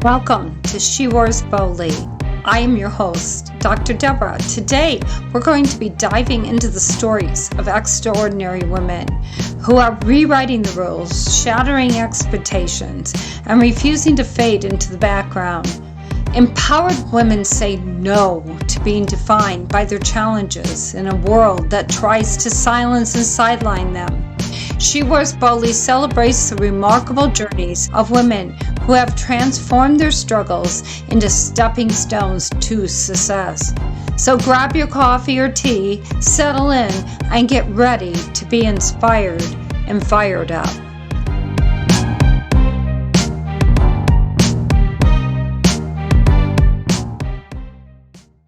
Welcome to She Wears Boldly. I am your host, Dr. Deborah. Today, we're going to be diving into the stories of extraordinary women who are rewriting the rules, shattering expectations, and refusing to fade into the background. Empowered women say no to being defined by their challenges in a world that tries to silence and sideline them. She Wears Boldly celebrates the remarkable journeys of women who have transformed their struggles into stepping stones to success. So grab your coffee or tea, settle in, and get ready to be inspired and fired up.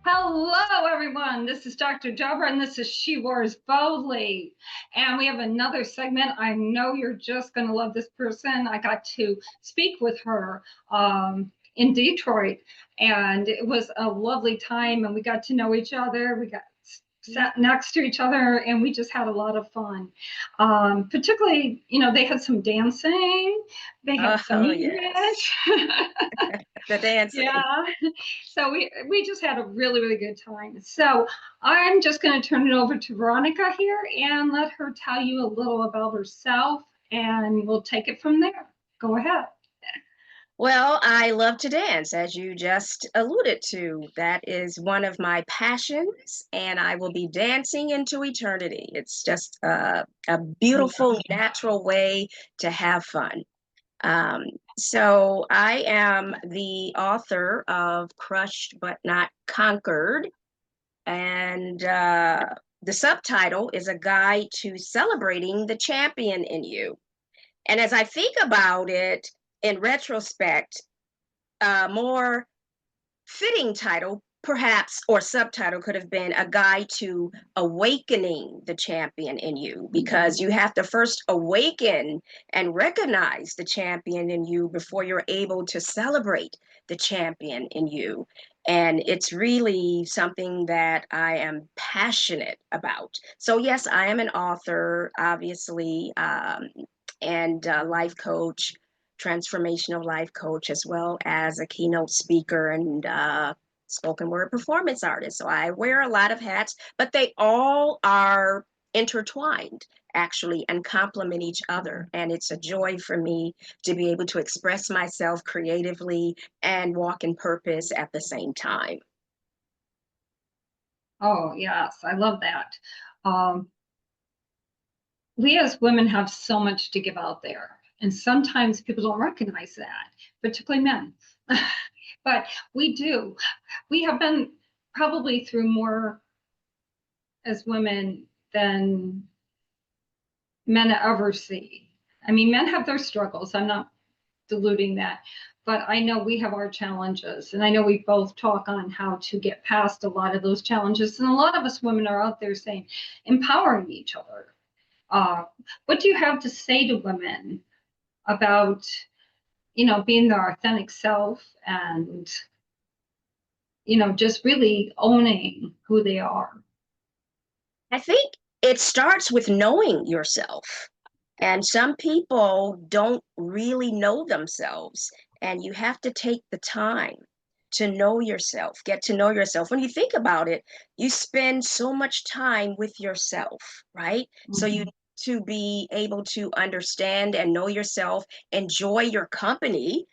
Hello, everyone. This is Dr. Deborah, and this is She Wears Boldly. And we have another segment. I know you're just going to love this person. I got to speak with her in Detroit, and it was a lovely time, and we got to know each other. We got sat next to each other, and we just had a lot of fun. Particularly, they had some dancing. They had some English. The dancing. Yeah. So we just had a really, really good time. So I'm just going to turn it over to Veronica here and let her tell you a little about herself, and we'll take it from there. Go ahead. Well, I love to dance, as you just alluded to. That is one of my passions, and I will be dancing into eternity. It's just a beautiful, natural way to have fun. So I am the author of Crushed But Not Conquered, and the subtitle is A Guide to Celebrating the Champion in You. And as I think about it in retrospect, a more fitting title, perhaps, or subtitle could have been A Guide to Awakening the Champion in You, because you have to first awaken and recognize the champion in you before you're able to celebrate the champion in you. And it's really something that I am passionate about. So, yes, I am an author, obviously, and life coach, transformational life coach, as well as a keynote speaker and spoken word performance artist. So I wear a lot of hats, but they all are intertwined actually and complement each other. And it's a joy for me to be able to express myself creatively and walk in purpose at the same time. Oh, yes, I love that. We as women have so much to give out there, and sometimes people don't recognize that, particularly men. But we do. We have been probably through more as women than men ever see. I mean, men have their struggles. I'm not diluting that, but I know we have our challenges, and I know we both talk on how to get past a lot of those challenges. And a lot of us women are out there saying, empowering each other. What do you have to say to women about, being their authentic self and, just really owning who they are? I think it starts with knowing yourself. And some people don't really know themselves. And you have to take the time to know yourself, get to know yourself. When you think about it, you spend so much time with yourself, right? So you need to be able to understand and know yourself, enjoy your company.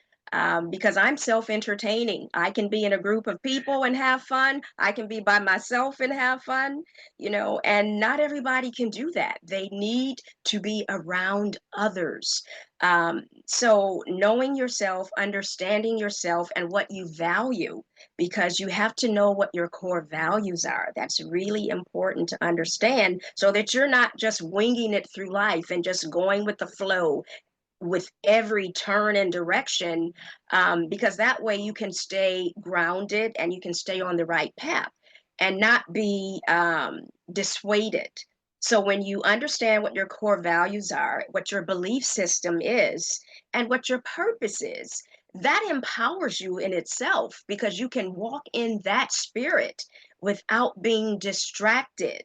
Because I'm self-entertaining. I can be in a group of people and have fun. I can be by myself and have fun, and not everybody can do that. They need to be around others. So knowing yourself, understanding yourself and what you value, because you have to know what your core values are. That's really important to understand so that you're not just winging it through life and just going with the flow with every turn and direction, because that way you can stay grounded and you can stay on the right path and not be dissuaded. So when you understand what your core values are, what your belief system is, and what your purpose is, that empowers you in itself, because you can walk in that spirit without being distracted.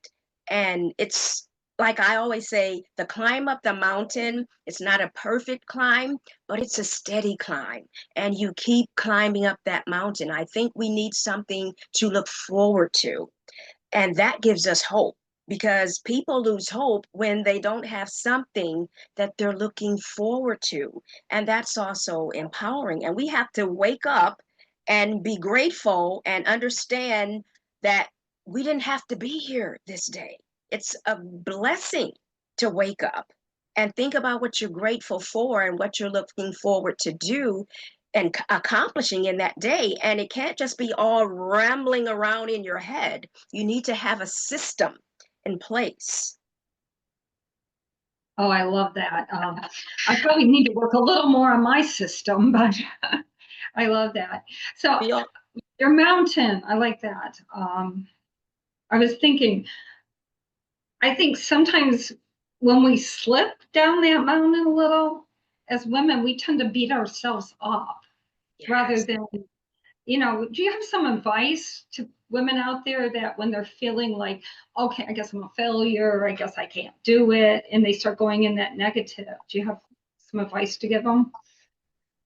And it's like I always say, the climb up the mountain, it's not a perfect climb, but it's a steady climb. And you keep climbing up that mountain. I think we need something to look forward to. And that gives us hope because people lose hope when they don't have something that they're looking forward to. And that's also empowering. And we have to wake up and be grateful and understand that we didn't have to be here this day. It's a blessing to wake up and think about what you're grateful for and what you're looking forward to do and accomplishing in that day. And it can't just be all rambling around in your head. You need to have a system in place. Oh, I love that. I probably need to work a little more on my system, but I love that. So We all, your mountain, I like that. I was thinking, I think sometimes when we slip down that mountain a little, as women, we tend to beat ourselves up rather yes. than, do you have some advice to women out there that when they're feeling like, okay, I guess I'm a failure, I guess I can't do it, and they start going in that negative, do you have some advice to give them?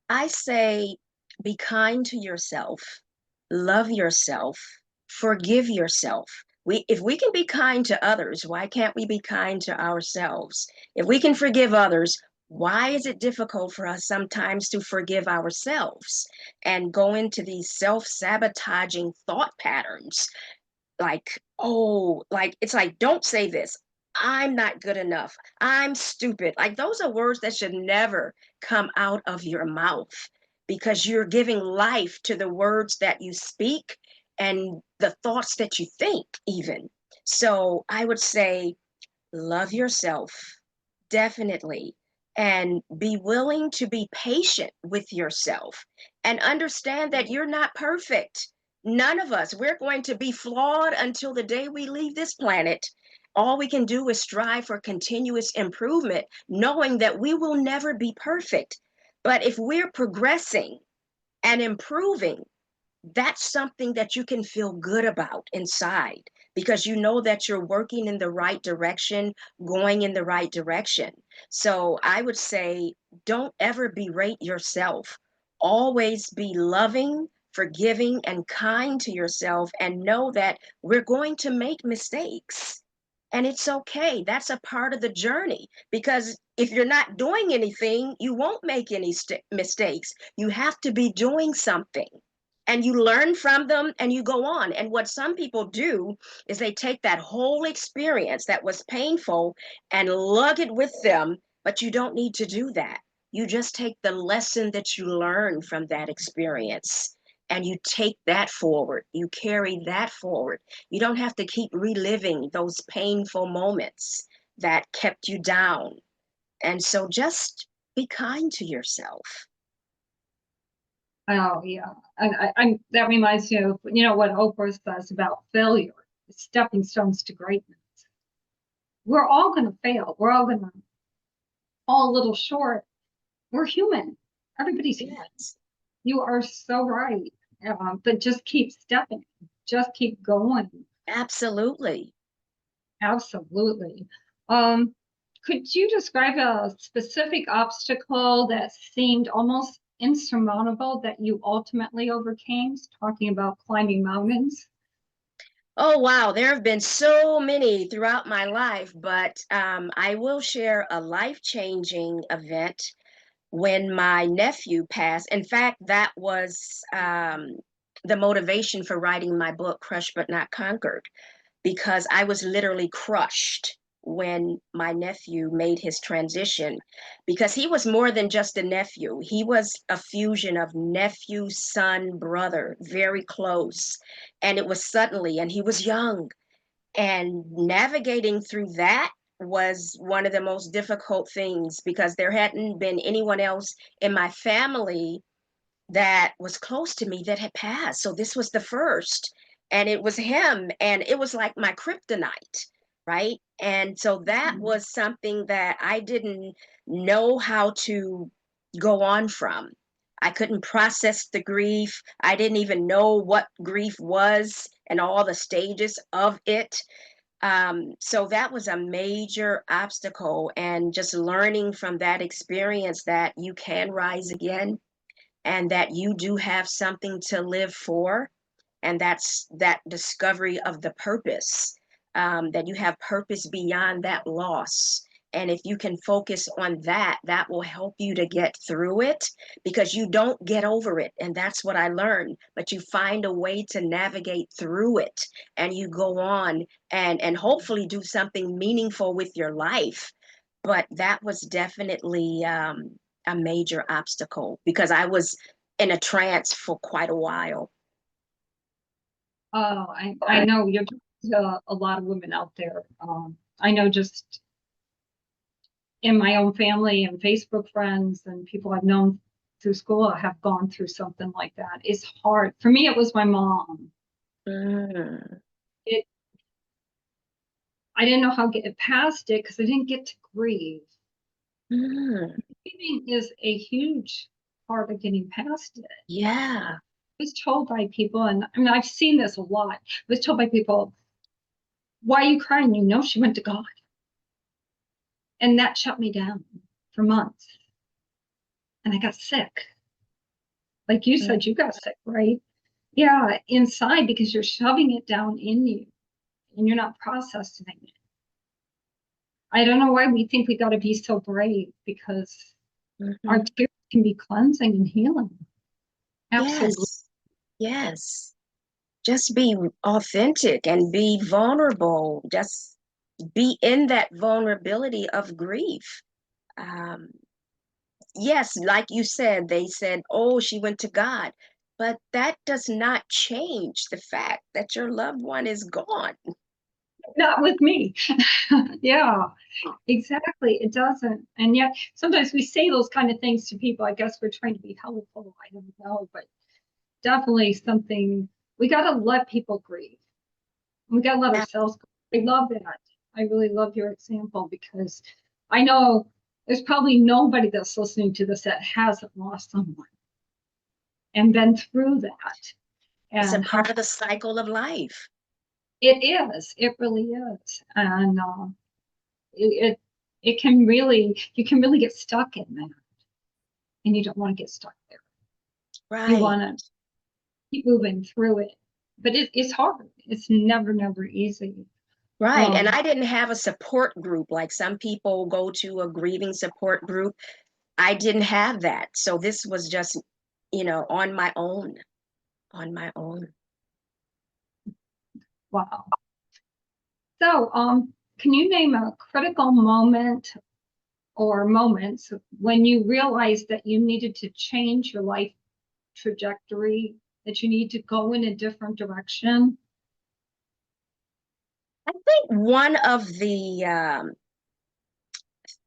I say be kind to yourself, love yourself, forgive yourself. If we can be kind to others, why can't we be kind to ourselves? If we can forgive others, why is it difficult for us sometimes to forgive ourselves and go into these self-sabotaging thought patterns? Like, oh, like it's like, don't say this. I'm not good enough. I'm stupid. Like, those are words that should never come out of your mouth because you're giving life to the words that you speak and the thoughts that you think, even. So I would say, love yourself, definitely, and be willing to be patient with yourself and understand that you're not perfect. None of us, we're going to be flawed until the day we leave this planet. All we can do is strive for continuous improvement, knowing that we will never be perfect. But if we're progressing and improving, that's something that you can feel good about inside because you know that you're working in the right direction, going in the right direction. So I would say don't ever berate yourself. Always be loving, forgiving, and kind to yourself, and know that we're going to make mistakes. And it's okay. That's a part of the journey because if you're not doing anything, you won't make any mistakes. You have to be doing something and you learn from them and you go on. And what some people do is they take that whole experience that was painful and lug it with them, but you don't need to do that. You just take the lesson that you learned from that experience and you take that forward. You carry that forward. You don't have to keep reliving those painful moments that kept you down. And so just be kind to yourself. Oh, yeah. That reminds me of, what Oprah says about failure, stepping stones to greatness. We're all going to fail. We're all going to fall a little short. We're human. Everybody's human. Yes, You are so right. But just keep stepping, just keep going. absolutely. Absolutely. Um, could you describe a specific obstacle that seemed almost insurmountable that you ultimately overcame? Talking about climbing mountains. Oh, wow. There have been so many throughout my life, but I will share a life-changing event when my nephew passed. In fact, that was the motivation for writing my book, Crushed But Not Conquered, because I was literally crushed when my nephew made his transition because he was more than just a nephew. He was a fusion of nephew, son, brother, very close. And it was suddenly, and he was young. And navigating through that was one of the most difficult things because there hadn't been anyone else in my family that was close to me that had passed. So this was the first, and it was him, and it was like my kryptonite, right? And so that was something that I didn't know how to go on from. I couldn't process the grief. I didn't even know what grief was and all the stages of it. So that was a major obstacle, and just learning from that experience that you can rise again and that you do have something to live for. And that's that discovery of the purpose, that you have purpose beyond that loss. And if you can focus on that, that will help you to get through it, because you don't get over it. And that's what I learned. But you find a way to navigate through it, and you go on and hopefully do something meaningful with your life. But that was definitely a major obstacle, because I was in a trance for quite a while. Oh, I know you're a lot of women out there. I know just in my own family and Facebook friends and people I've known through school have gone through something like that. It's hard. For me, it was my mom. Mm, It I didn't know how to get past it because I didn't get to grieve. mm, Grieving is a huge part of getting past it. yeah. I was told by people, and I mean, I've seen this a lot. I was told by people, why are you crying? You know, she went to God. And that shut me down for months. And I got sick. Like you Mm, said, you got sick, right? Yeah, inside because you're shoving it down in you and you're not processing it. I don't know why we think we got to be so brave because our mhm. tears can be cleansing and healing. Absolutely. Yes, yes. Just be authentic and be vulnerable. Just be in that vulnerability of grief. Um, yes, like you said, they said, oh, she went to God. But that does not change the fact that your loved one is gone. Not with me. Yeah, exactly. It doesn't. And yet sometimes we say those kind of things to people. I guess we're trying to be helpful. I don't know, but definitely something we got to let people grieve. We got to let ourselves grieve. I love that. I really love your example because I know there's probably nobody that's listening to this that hasn't lost someone and been through that It's a and how part of the cycle of life. it is. It really is. And it, it can really, you can really get stuck in that and you don't want to get stuck there. You Right. want to keep moving through it, but it's hard. It's never easy. Right. And Um, I didn't have a support group like some people go to a grieving support group. I didn't have that. So this was just, on my own, on my own. wow. So, can you name a critical moment or moments when you realized that you needed to change your life trajectory, that you need to go in a different direction? I think one of the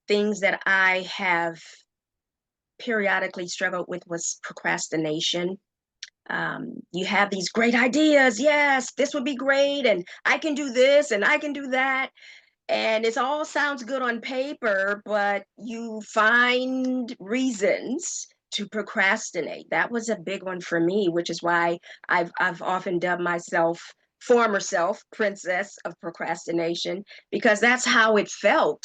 things that I have periodically struggled with was procrastination. You have these great ideas. Yes, this would be great. And I can do this and I can do that. And it all sounds good on paper, but you find reasons to procrastinate. That was a big one for me, which is why I've often dubbed myself former self princess of procrastination, because that's how it felt.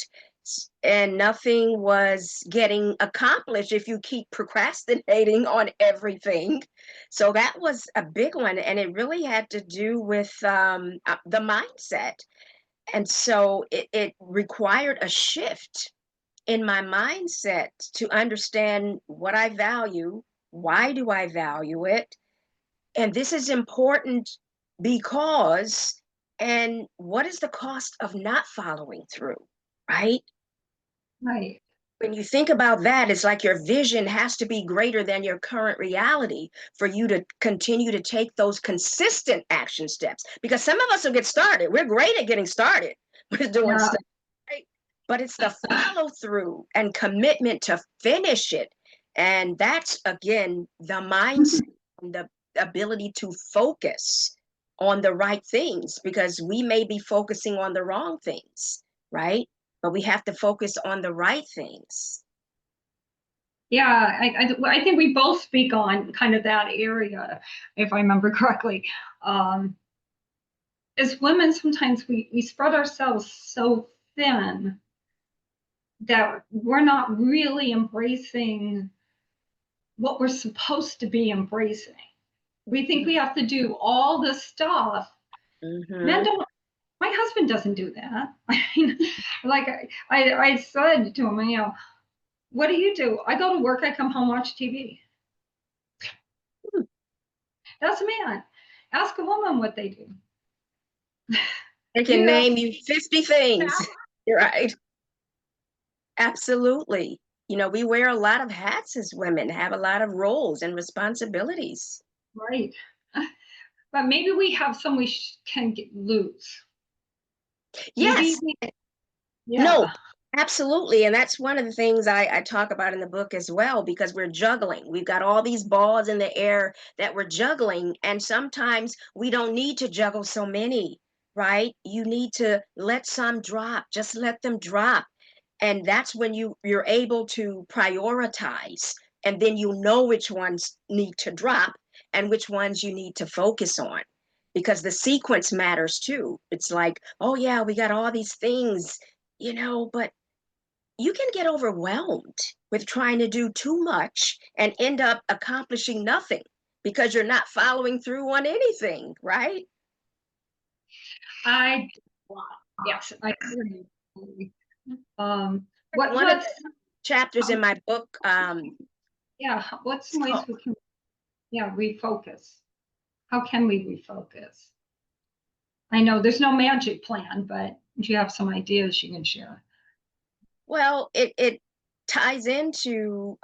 And nothing was getting accomplished if you keep procrastinating on everything. So that was a big one, and it really had to do with the mindset. And so it required a shift in my mindset to understand what I value, why do I value it, and this is important because, and what is the cost of not following through, right? Right. When you think about that, it's like your vision has to be greater than your current reality for you to continue to take those consistent action steps. Because some of us will get started. We're great at getting started. We're doing Yeah. stuff, right? But it's the follow through and commitment to finish it. And that's, again, the mindset and the ability to focus on the right things, because we may be focusing on the wrong things, right? But we have to focus on the right things. Yeah, I think we both speak on kind of that area, if I remember correctly. Um, as women, sometimes we spread ourselves so thin that we're not really embracing what we're supposed to be embracing. We think we have to do all this stuff. Men Mm-hmm. don't. My husband doesn't do that. I mean, like I said to him, what do you do? I go to work, I come home, watch TV. That's a man. Ask a woman what they do. They You can have name you 50 things. You're right. Absolutely. You know, we wear a lot of hats as women, have a lot of roles and responsibilities. right, but maybe we have some we can lose. Maybe Yes, we, no, yeah, absolutely. And that's one of the things I talk about in the book as well, because we're juggling. We've got all these balls in the air that we're juggling. And sometimes we don't need to juggle so many, right? You need to let some drop, just let them drop. And that's when you're able to prioritize. And then you know which ones need to drop and which ones you need to focus on. Because the sequence matters too. It's like, oh yeah, we got all these things, but you can get overwhelmed with trying to do too much and end up accomplishing nothing because you're not following through on anything, right? I, yes, I agree. One of What's, the chapters in my book, yeah, what's it's some ways called, we can, yeah, refocus? How can we refocus? I know there's no magic plan, but if you have some ideas you can share. well, it ties into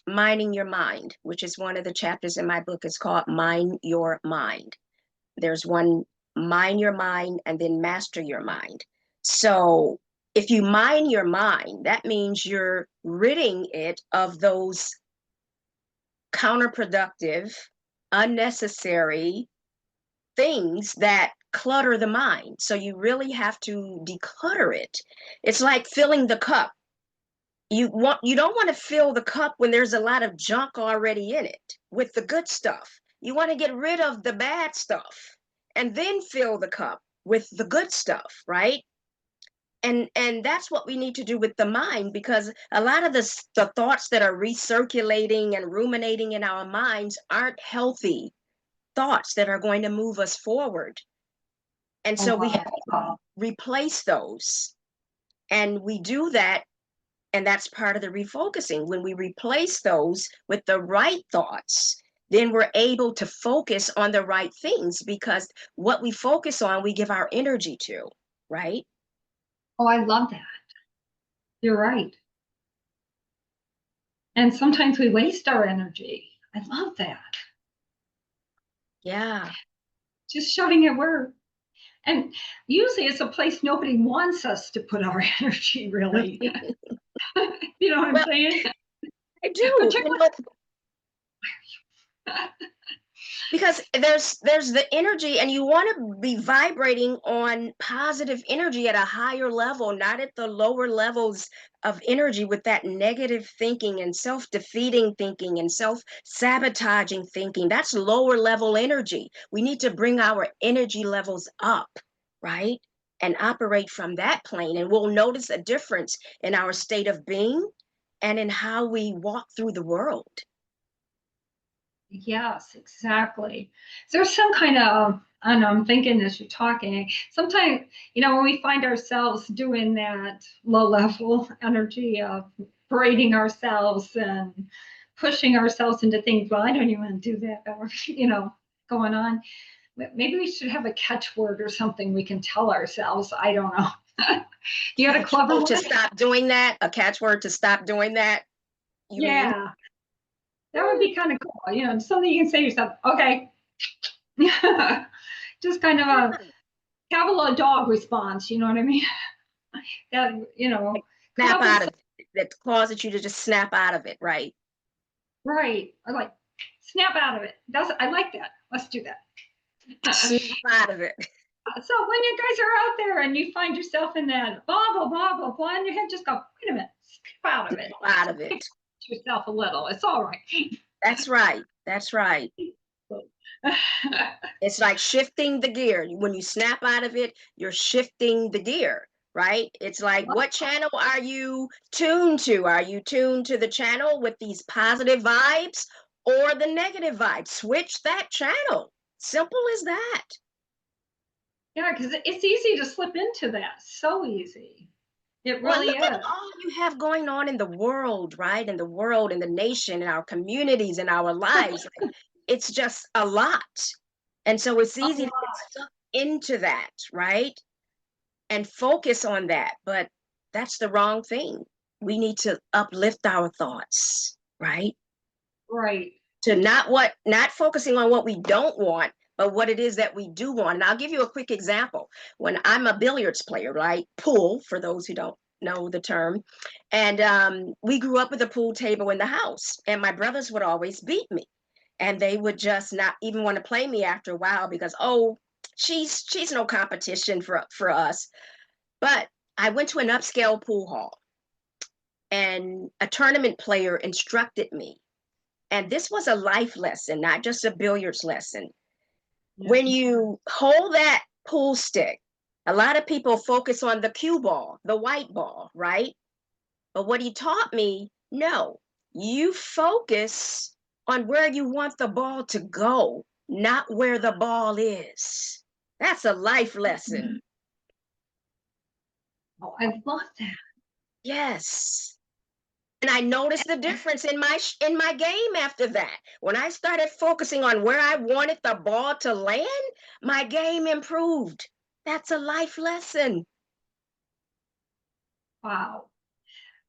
mining your mind, which is one of the chapters in my book. It's called Mine Your Mind. There's one, mine your mind, and then master your mind. So if you mine your mind, that means you're ridding it of those counterproductive, unnecessary things that clutter the mind. So you really have to declutter it. It's like filling the cup. You don't want to fill the cup when there's a lot of junk already in it with the good stuff. You want to get rid of the bad stuff and then fill the cup with the good stuff, right? And that's what we need to do with the mind, because a lot of the thoughts that are recirculating and ruminating in our minds aren't healthy thoughts that are going to move us forward. And Oh, so we have wow. to replace those. And we do that, and that's part of the refocusing. When we replace those with the right thoughts, then we're able to focus on the right things, because what we focus on, we give our energy to, right? Oh, I love that. You're right. And sometimes we waste our energy. I love that. Yeah. Just shoving it where, and usually it's a place nobody wants us to put our energy, really. You know what I'm Well, saying? I do, Particularly, because there's the energy, and you want to be vibrating on positive energy at a higher level, not at the lower levels of energy with that negative thinking and self-defeating thinking and self-sabotaging thinking. That's lower level energy. We need to bring our energy levels up, right? And operate from that plane, and we'll notice a difference in our state of being and in how we walk through the world. yes, exactly. There's some kind of, I don't know, I'm thinking as you're talking, sometimes, when we find ourselves doing that low level energy of parading ourselves and pushing ourselves into things, well, I don't even want to do that, or, going on. Maybe we should have a catchword or something we can tell ourselves. I don't know. You got a clever Oh, one? to stop doing that, a catchword to stop doing that, you mean? Yeah, that would be kind of cool. Something you can say to yourself, okay. Just kind of a Pavlov dog response, you know what I mean? That, come Snap up with, out of it. That causes you to just snap out of it, right? right. I like snap out of it. I like that. Let's do that. Snap out of it. So when you guys are out there and you find yourself in that blah, blah, blah, blah, blah, in your head, just go, wait a minute, snap out of it. Snap out of it. Yourself a little. It's all right. That's right. That's right. It's like shifting the gear. When you snap out of it, you're shifting the gear, right? It's like, what channel are you tuned to? Are you tuned to the channel with these positive vibes or the negative vibes? Switch that channel. Simple as that. Yeah, because it's easy to slip into that. So easy. It Well, really look at is. all you have going on in the world, right? In the world, in the nation, in our communities, in our lives. It's just a lot. And so it's A easy to get lot. stuck into that, right? And focus on that. But that's the wrong thing. We need to uplift our thoughts, right? Right. To not focusing on what we don't want, but what it is that we do want. And I'll give you a quick example. When I'm a billiards player, right? Pool, for those who don't know the term. And we grew up with a pool table in the house, and my brothers would always beat me. And they would just not even want to play me after a while because, oh, she's no competition for us. But I went to an upscale pool hall, and a tournament player instructed me. And this was a life lesson, not just a billiards lesson. Yeah. When you hold that pool stick, a lot of people focus on the cue ball, the white ball, right? But what he taught me, no, you focus on where you want the ball to go, not where the ball is. That's a life lesson. Oh, I love that. Yes. And I noticed the difference in my game after that. When I started focusing on where I wanted the ball to land, my game improved. That's a life lesson. Wow.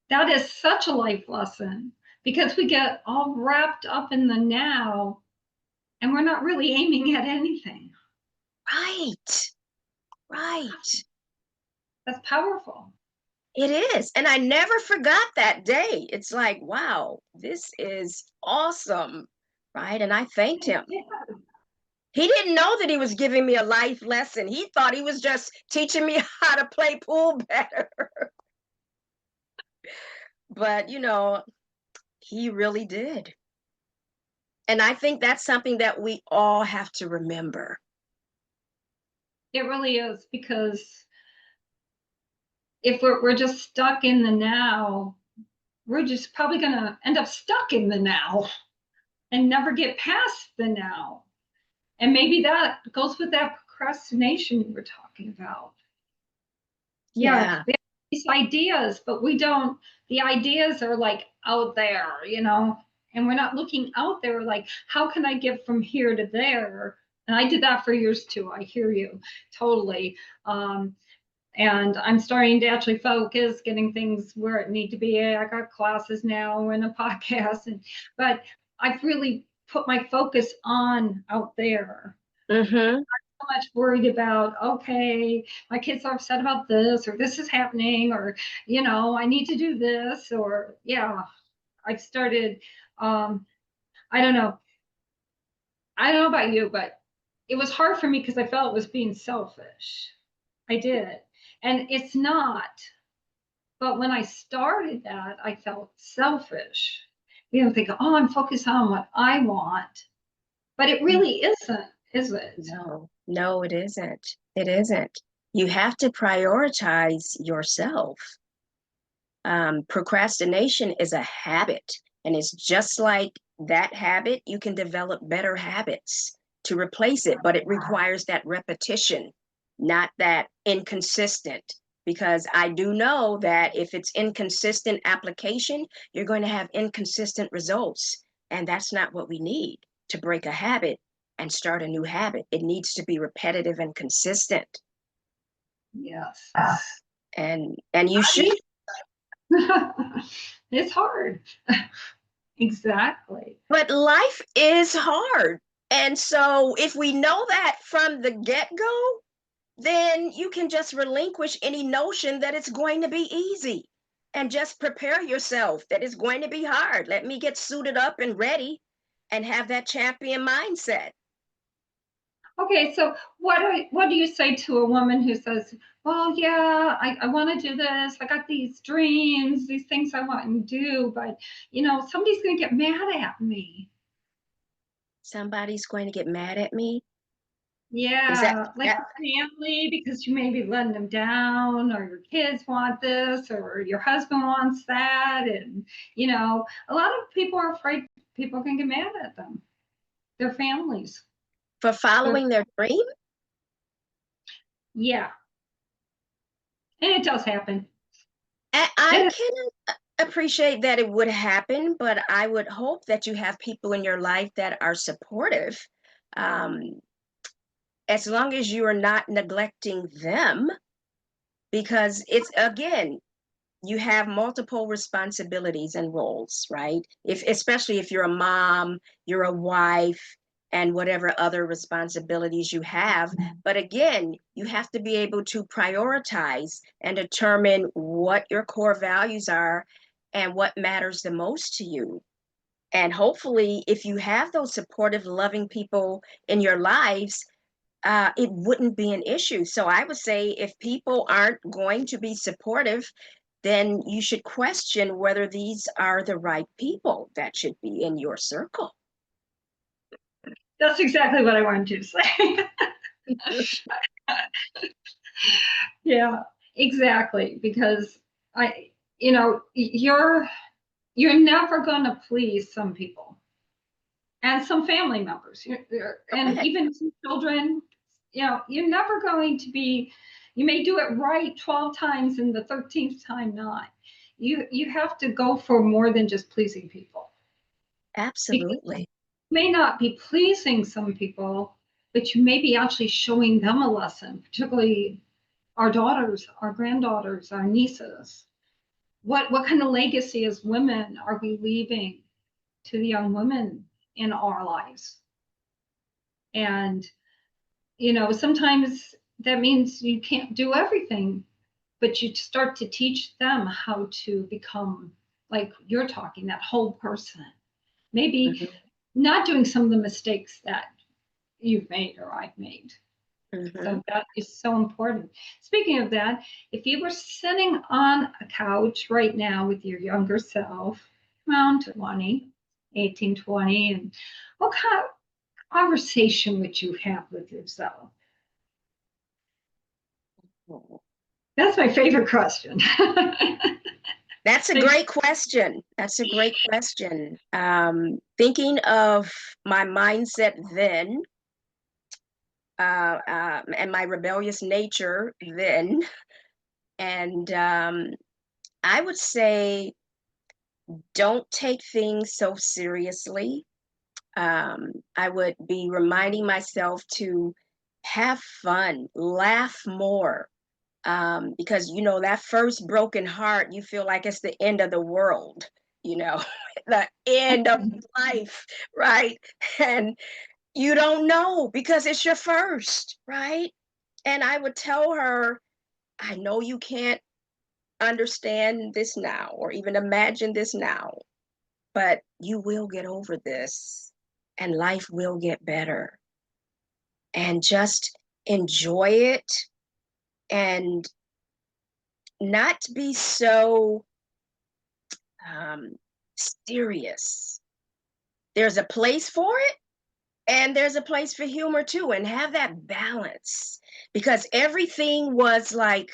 That is such a life lesson because we get all wrapped up in the now and we're not really aiming at anything. Right. Right. That's powerful. It is. And I never forgot that day. It's like, wow, this is awesome. Right. And I thanked him. Yeah. He didn't know that he was giving me a life lesson. He thought he was just teaching me how to play pool better. But, he really did. And I think that's something that we all have to remember. It really is because if we're just stuck in the now, we're just probably going to end up stuck in the now and never get past the now. And maybe that goes with that procrastination you were talking about. Yeah, Yeah. we have these ideas, but we don't, the ideas are like out there, and we're not looking out there like, how can I get from here to there? And I did that for years too. I hear you totally. And I'm starting to actually focus, getting things where it need to be. I got classes now and a podcast, but I've really put my focus on out there. Mm-hmm. So much worried about, okay, my kids are upset about this, or this is happening, or I need to do this, or yeah, I've started. Um, I don't know. I don't know about you, but it was hard for me because I felt it was being selfish. I did, and it's not. But when I started that, I felt selfish. Think, oh, I'm focused on what I want, but it really isn't, is it? No, it isn't. It isn't. You have to prioritize yourself. Procrastination is a habit, and it's just like that habit, you can develop better habits to replace it, but it requires that repetition, not that inconsistent. Because I do know that if it's inconsistent application, you're going to have inconsistent results. And that's not what we need to break a habit and start a new habit. It needs to be repetitive and consistent. Yes. And you should. It's hard. Exactly. But life is hard. And so if we know that from the get-go, then you can just relinquish any notion that it's going to be easy and just prepare yourself that it's going to be hard. Let me get suited up and ready and have that champion mindset. Okay, so what do you say to a woman who says, well, yeah, I want to do this. I got these dreams, these things I want to do, but somebody's going to get mad at me. somebody's going to get mad at me. Is Yeah, like that a family, because you may be letting them down, or your kids want this, or your husband wants that. And, a lot of people are afraid people can get mad at them, their families. for So, following their dream? yeah, and it does happen. I And can appreciate that it would happen, but I would hope that you have people in your life that are supportive. Um, as long as you are not neglecting them, because it's again, you have multiple responsibilities and roles, right? If especially if you're a mom, you're a wife, and whatever other responsibilities you have. But again, you have to be able to prioritize and determine what your core values are and what matters the most to you. And hopefully, if you have those supportive, loving people in your lives, it wouldn't be an issue. So I would say if people aren't going to be supportive, then you should question whether these are the right people that should be in your circle. that's exactly what I wanted to say. Yeah, exactly. Because I, you're never going to please some people and some family members, and Correct. even some children. You're never going to be. You may do it right 12 times, and the 13th time not. You have to go for more than just pleasing people, because Absolutely. you may not be pleasing some people, but you may be actually showing them a lesson, particularly our daughters, our granddaughters, our nieces. What kind of legacy as women are we leaving to the young women in our lives? And, sometimes that means you can't do everything, but you start to teach them how to become, like you're talking, that whole person. Maybe Hmm. not doing some of the mistakes that you've made or I've made. Hmm. So that is so important. Speaking of that, if you were sitting on a couch right now with your younger self, around 20, 18, 20, and what kind of conversation would you have with yourself? That's my favorite question. That's a great question. That's a great question. Thinking of my mindset then, and my rebellious nature then, and I would say don't take things so seriously. I would be reminding myself to have fun, laugh more, because that first broken heart, you feel like it's the end of the world, you know, the end of life, right? And you don't know because it's your first, right? And I would tell her, I know you can't understand this now or even imagine this now, but you will get over this and life will get better. And just enjoy it and not be so um, serious. There's a place for it and there's a place for humor too, and have that balance because everything was like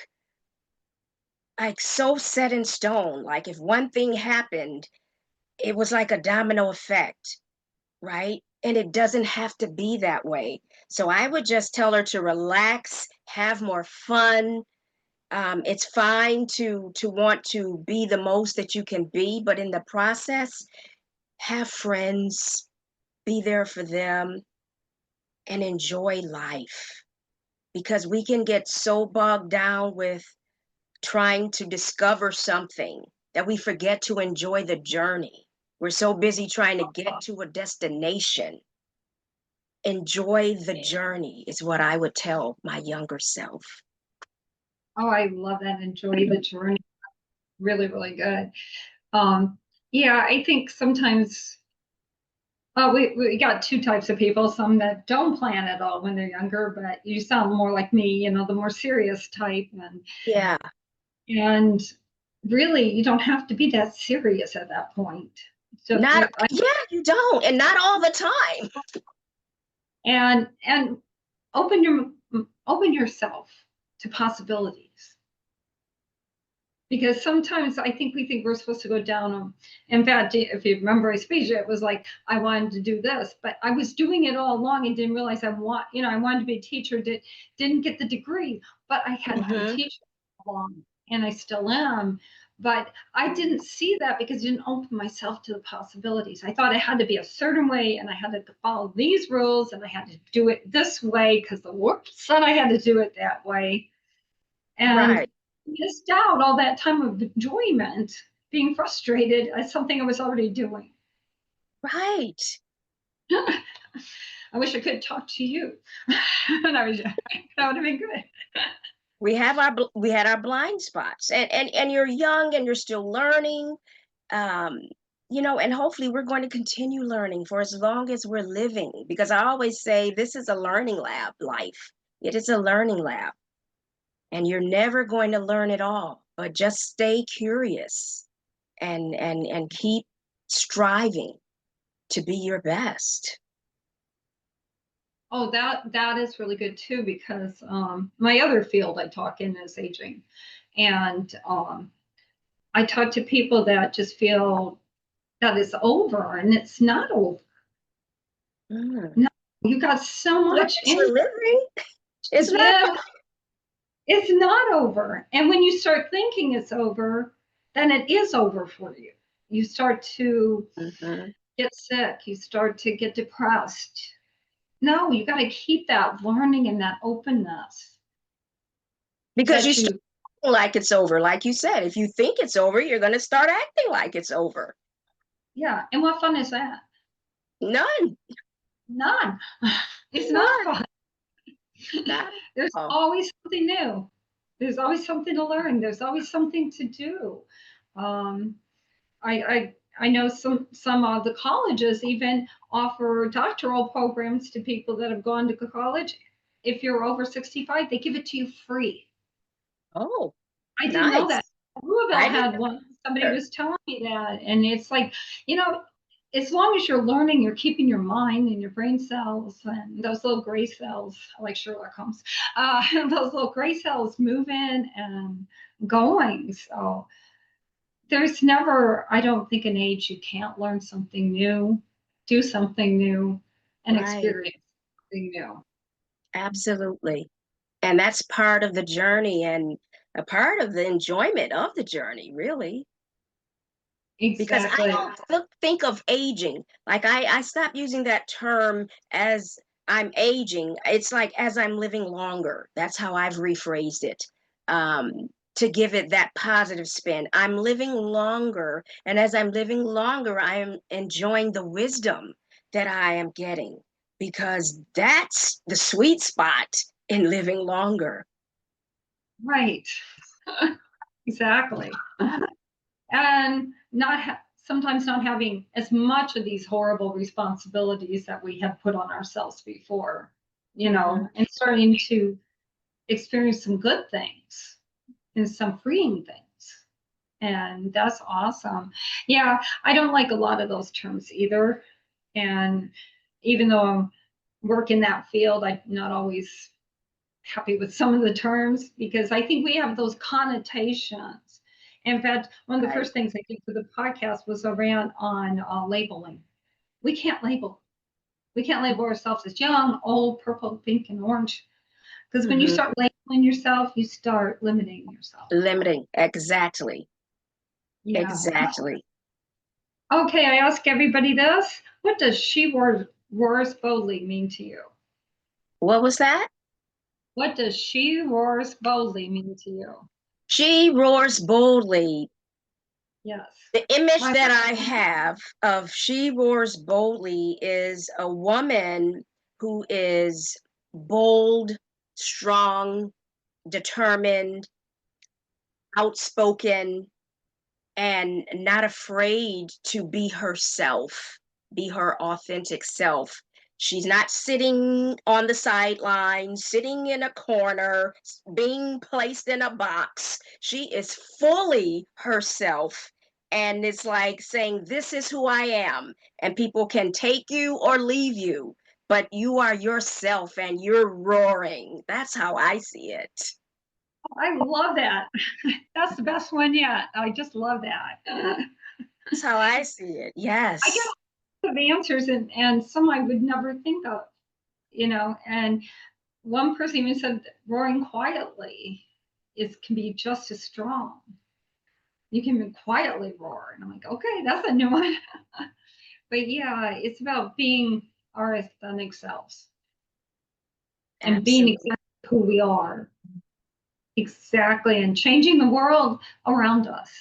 so set in stone. Like if one thing happened, it was like a domino effect, right? And it doesn't have to be that way. So I would just tell her to relax, have more fun. It's fine to want to be the most that you can be, but in the process, have friends, be there for them, and enjoy life. Because we can get so bogged down with trying to discover something that we forget to enjoy the journey. We're so busy trying to get to a destination. Enjoy the journey is what I would tell my younger self. Oh, I love that. Enjoy the journey. Really, really good. Um, yeah, I think sometimes we got two types of people, some that don't plan at all when they're younger, but you sound more like me, the more serious type. Yeah. And really, you don't have to be that serious at that point. So Not, yeah, you don't, and not all the time. and open yourself to possibilities. Because sometimes I think we think we're supposed to go down them. In fact, if you remember my speech, it was like I wanted to do this, but I was doing it all along and didn't realize I wanted to be a teacher. Didn't get the degree, but I had been Mm-hmm. teaching along, and I still am. But I didn't see that because I didn't open myself to the possibilities. I thought I had to be a certain way, and I had to follow these rules, and I had to do it this way because the work said I had to do it that way. And Right, missed out all that time of enjoyment, being frustrated at something I was already doing. right. I wish I could talk to you when I was young. That would have been good. We had our blind spots, and you're young and you're still learning, um, and hopefully we're going to continue learning for as long as we're living. Because I always say this is a learning lab. Life, it is a learning lab, and you're never going to learn it all. But just stay curious and keep striving to be your best. Oh, that is really good too, because my other field I talk in is aging. And I talk to people that just feel that it's over, and it's not over. Mm. No, you got so As long much as in you're living, it's not. yeah, it's not over. And when you start thinking it's over, then it is over for you. You start to Mhm. get sick, you start to get depressed. No, you got to keep that learning and that openness Because you that start you, acting like it's over. Like you said, if you think it's over, you're going to start acting like it's over. yeah. And what fun is that? None, None. It's not none, fun. not at There's all. always something new. There's always something to learn. There's always something to do. Um, I know some of the colleges even offer doctoral programs to people that have gone to college. If you're over 65, they give it to you free. Oh, I didn't know nice. that. Louisville I didn't had one. Somebody either. was telling me that, and it's like, you know, as long as you're learning, you're keeping your mind and your brain cells and those little gray cells, like Sherlock Holmes, those little gray cells moving and going. So there's never, I don't think, an age you can't learn something new, do something new, and Right, experience something new. absolutely. And that's part of the journey and a part of the enjoyment of the journey, really. Because I Exactly. don't think of aging. Like I stopped using that term as I'm aging. It's like as I'm living longer. That's how I've rephrased it. To give it that positive spin. I'm living longer, and as I'm living longer, I am enjoying the wisdom that I am getting because that's the sweet spot in living longer. Right. Exactly. And sometimes not having as much of these horrible responsibilities that we have put on ourselves before, Mhm. and starting to experience some good things and some freeing things. And that's awesome. Yeah, I don't like a lot of those terms either. And even though I'm work in that field, I'm not always happy with some of the terms because I think we have those connotations. In fact, one of the Right. first things I did for the podcast was around on labeling. We can't label. We can't label ourselves as young, old, purple, pink, and orange. Because when you Mhm. start labeling yourself, you start limiting yourself. Limiting. Exactly. Yeah. Exactly. Okay, I ask everybody this. What does roars boldly mean to you? What was that? What does she roars boldly mean to you? She roars boldly. Yes. The image My, that I have of She Roars Boldly is a woman who is bold, strong, determined, outspoken, and not afraid to be herself, be her authentic self. She's not sitting on the sidelines, sitting in a corner, being placed in a box. She is fully herself and it's like saying, this is who I am, and people can take you or leave you, but you are yourself and you're roaring. That's how I see it. I love that. That's the best one yet. I just love that. That's how I see it. I get Yes. lots of answers and some I would never think of, and one person even said roaring quietly can be just as strong. You can quietly roar. And I'm like, okay, that's a new one. But yeah, it's about being our authentic selves and being Absolutely. exactly who we are. Exactly. And changing the world around us,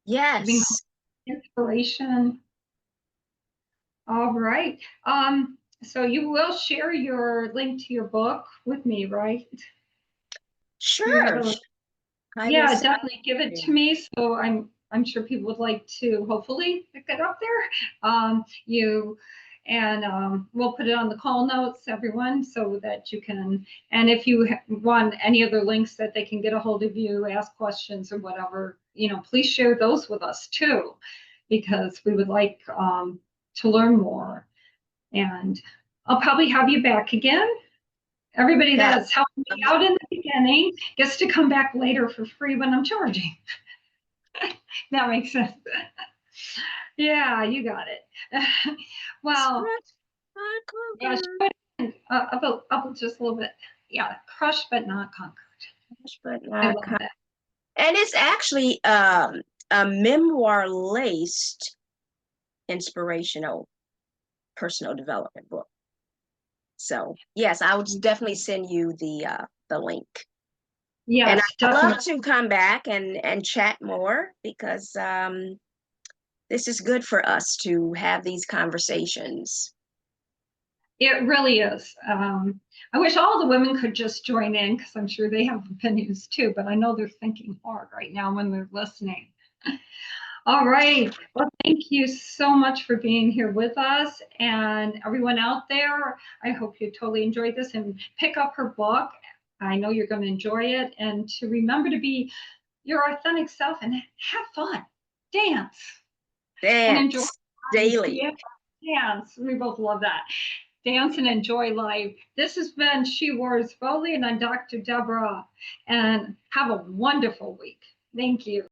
giving Yes. inspiration. All right. So you will share your link to your book with me, right? You have Sure. a I will Yeah, say. definitely give it to me. So I'm sure people would like to hopefully pick it up there. You and we'll put it on the call notes, everyone, so that you can. And if you want any other links that they can get a hold of you, ask questions or whatever, please share those with us too, because we would like to learn more. And I'll probably have you back again. Everybody Yes. that's helped me out in the beginning gets to come back later for free when I'm charging. That makes sense. Yeah, you got it. Well, yeah, up just a little bit. Yeah, crushed but not conquered. But I not love that. and it's actually a memoir laced inspirational personal development book. So yes, I would definitely send you the link. And Yes, I'd love definitely. to come back and chat more because this is good for us to have these conversations. It really is. I wish all the women could just join in because I'm sure they have opinions too, but I know they're thinking hard right now when they're listening. All right. Well, thank you so much for being here with us. And everyone out there, I hope you totally enjoyed this and pick up her book. I know you're going to enjoy it. And to remember to be your authentic self and have fun, dance, and enjoy Dance life. daily. Yeah, dance. We both love that. Dance and enjoy life. This has been She Wears Foley, and I'm Dr. Deborah. And have a wonderful week. Thank you.